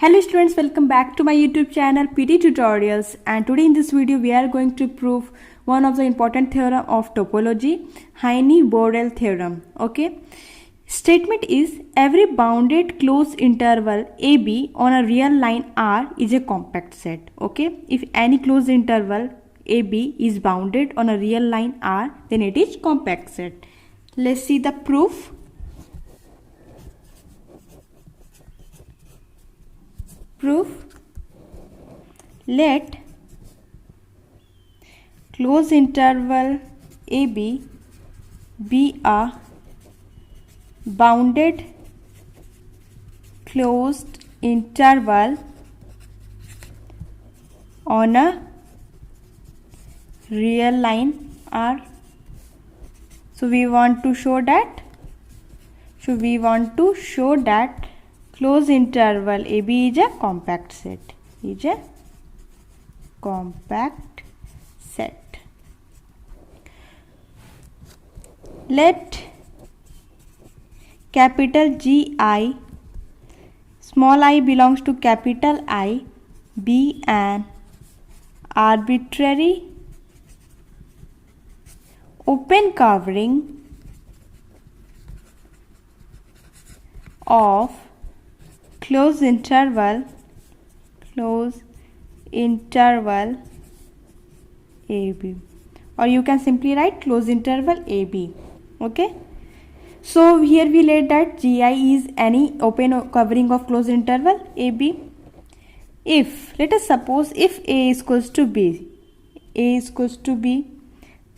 Hello students, welcome back to my YouTube channel PT Tutorials, and today in this video we are going to prove one of the important theorem of topology, Heine-Borel theorem. Okay, statement is every bounded closed interval AB on a real line R is a compact set. Okay, if any closed interval AB is bounded on a real line R, then it is compact set. Let's see the proof. Let closed interval AB be a bounded closed interval on a real line R. So we want to show that closed interval AB is a compact set. Let capital GI, small I belongs to capital I, be an arbitrary open covering of closed interval AB, or you can simply write closed interval AB. Okay, so here we let that GI is any open covering of closed interval AB. If, let us suppose, if A is equals to B,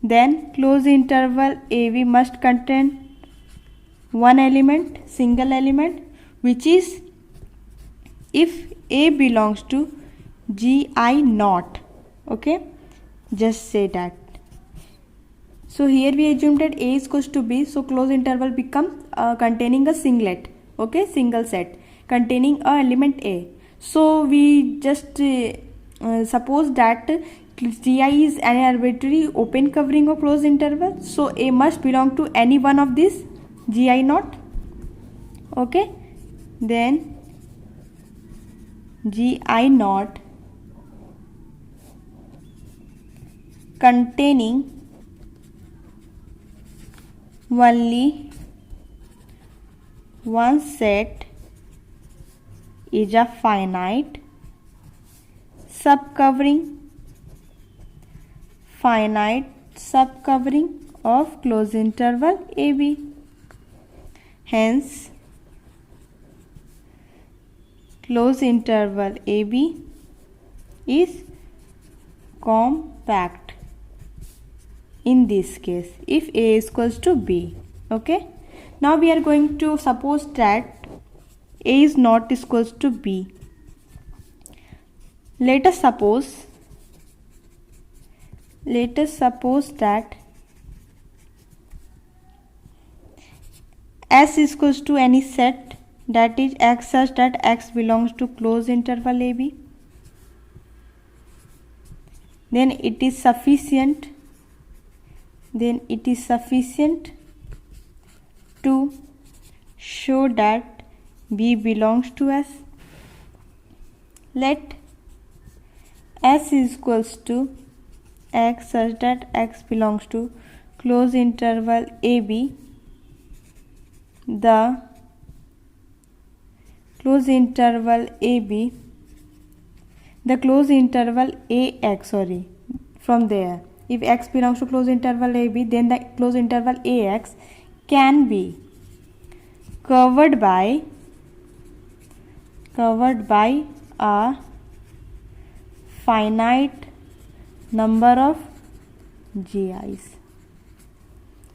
then closed interval AB must contain one element, single element, which is if A belongs to GI not. Okay, just say that. So here we assume that A is equals to B, so closed interval becomes containing a singlet. Okay, single set containing a element A. So we just suppose that GI is an arbitrary open covering of closed interval, so A must belong to any one of these GI not. Okay, then GI not containing only one set is a finite subcovering of closed interval AB. Hence, closed interval AB is compact in this case if A is equals to B. Okay, now we are going to suppose that A is not equals to B. Let us suppose that S is equals to any set, that is X such that X belongs to closed interval AB. Then it is sufficient to show that B belongs to S. Let S is equals to X such that X belongs to closed interval AB. The closed interval AX, from there, if X belongs to closed interval AB, then the closed interval AX can be covered by a finite number of GIs.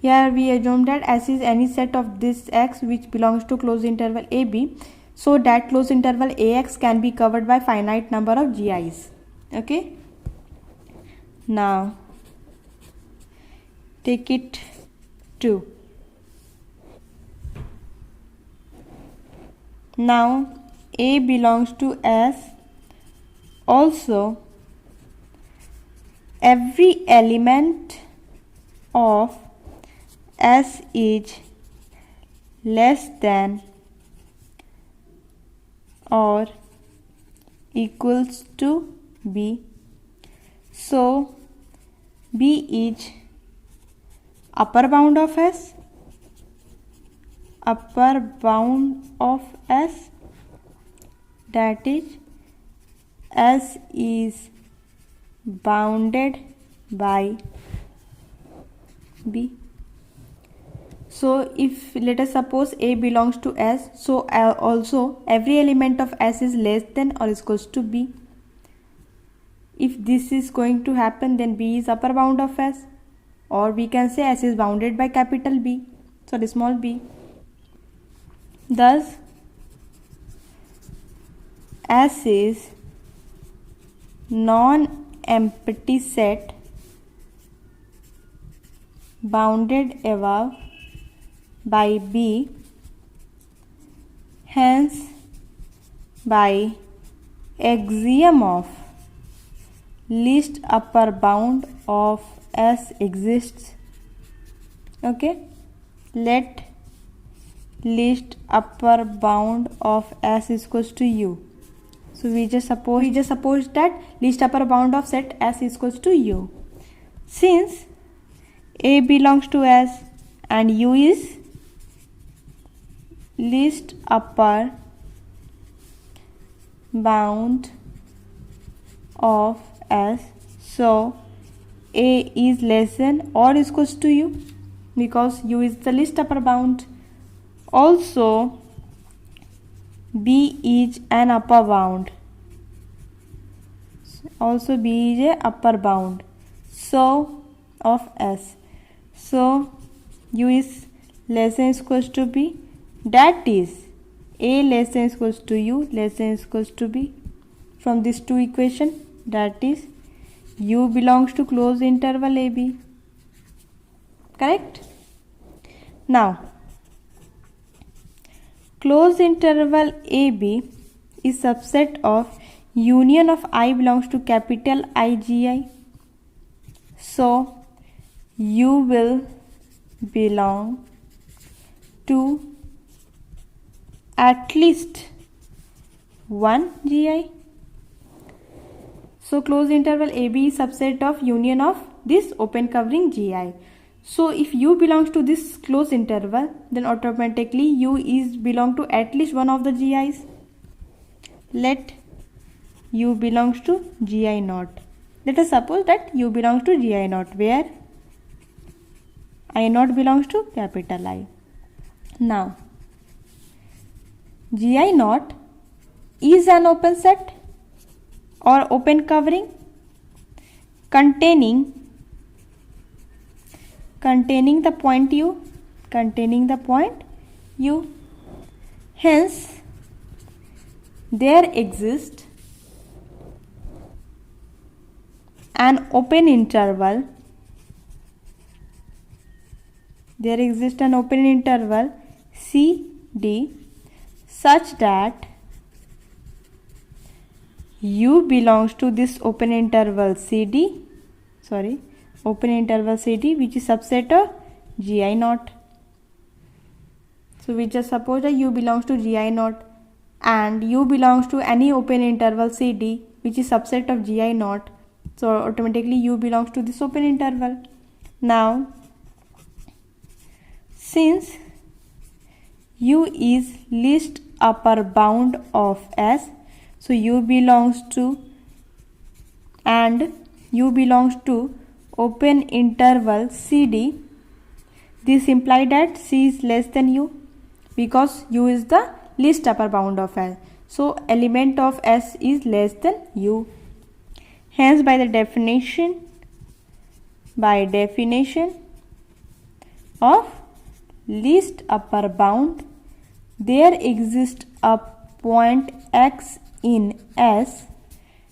Here we assume that S is any set of this X which belongs to closed interval AB, so that closed interval AX can be covered by finite number of GIs. Okay, now take it 2. Now A belongs to S. Also, every element of S is less than or equals to B. So B is upper bound of S. Upper bound of S, that is S is bounded by B. So if let us suppose A belongs to S, so also every element of S is less than or equals to B. If this is going to happen, then B is upper bound of S, or we can say S is bounded by capital B, sorry, small b. Thus S is non-empty set bounded above by B, hence by axiom of least upper bound of S exists. Okay, let least upper bound of S is equals to U. So we just suppose that least upper bound of set S is equals to U. Since A belongs to S and U is least upper bound of S, so A is less than or equals to U, because U is the least upper bound. Also B is an upper bound. Also B is a upper bound, so of S. So U is less than equals to B, that is A less than equals to U less than equals to B. From these two equations, that is U belongs to closed interval AB. Correct? Now closed interval AB is subset of union of I belongs to capital IGI. So U will belong to at least one GI. So closed interval AB is subset of union of this open covering GI. So if U belongs to this closed interval, then automatically U is belong to at least one of the GIs. Let U belongs to GI naught. Let us suppose that U belongs to GI naught, where I naught belongs to capital I. Now GI naught is an open set or open covering containing the point U. Hence there exists an open interval CD such that U belongs to this open interval CD, which is subset of GI naught. So we just suppose that U belongs to GI naught and U belongs to any open interval CD, which is subset of GI naught. So automatically U belongs to this open interval. Now since U is least upper bound of S, so U belongs to open interval CD. This implies that C is less than U, because U is the least upper bound of S. So element of S is less than U. Hence by definition of least upper bound, there exists a point X in S,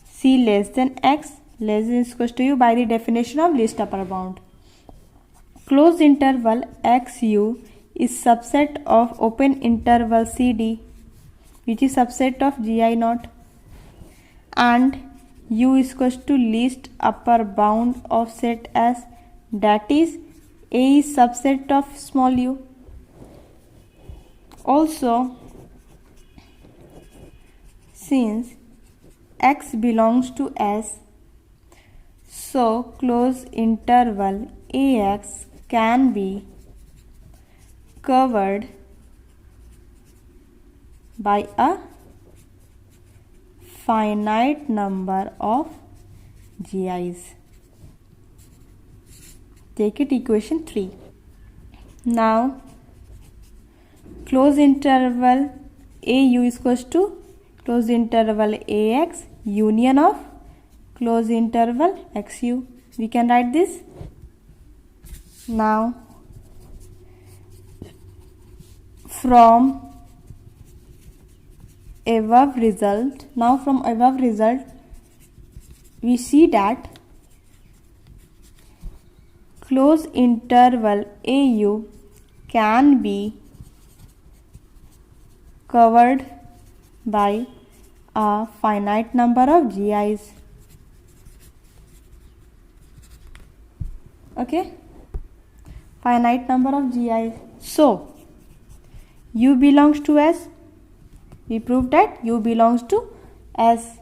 C less than X less than equals to U by the definition of least upper bound. Closed interval XU is subset of open interval CD, which is subset of GI naught, and U is equals to least upper bound of set S, that is A is subset of small u. Also since X belongs to S, so closed interval AX can be covered by a finite number of GIs. Take it equation 3. Now closed interval AU is equals to closed interval AX union of closed interval XU. We can write this. Now from above result, we see that closed interval AU can be covered by a finite number of GIs. Okay, finite number of GIs. So U belongs to S. We proved that U belongs to S.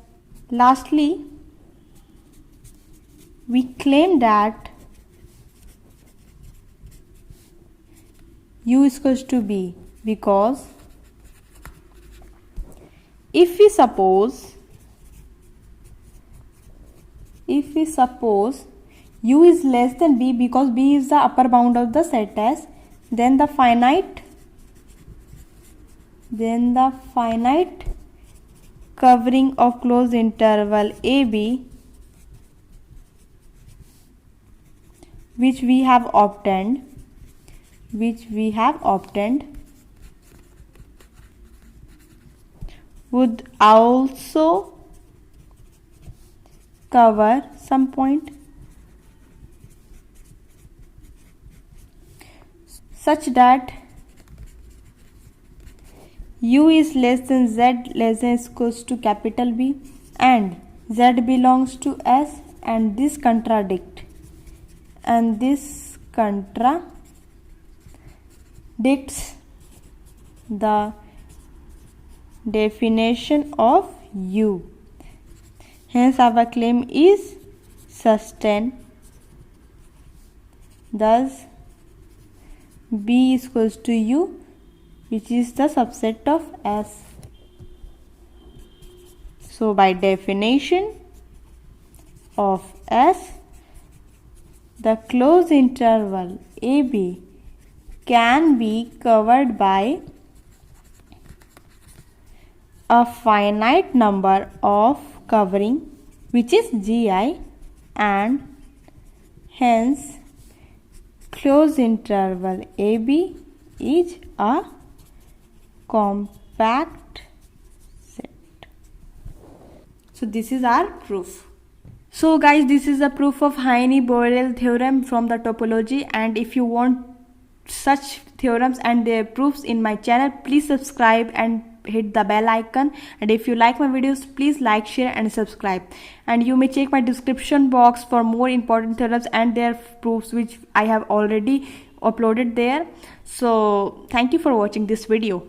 Lastly, we claim that U is equals to B, because if we suppose U is less than B, because B is the upper bound of the set S, then the finite covering of closed interval AB, which we have obtained, would also cover some point such that U is less than Z less than equals to capital B, and Z belongs to S, and this contradicts the definition of U. Hence our claim is sustained. Thus B is equals to U, which is the subset of S. So by definition of S, the closed interval AB can be covered by a finite number of covering, which is GI, and hence closed interval AB is a compact set. So this is our proof. So guys, this is the proof of Heine-Borel theorem from the topology, and if you want such theorems and their proofs in my channel, please subscribe and hit the bell icon. And if you like my videos, please like, share and subscribe. And you may check my description box for more important theorems and their proofs, which I have already uploaded there. So thank you for watching this video.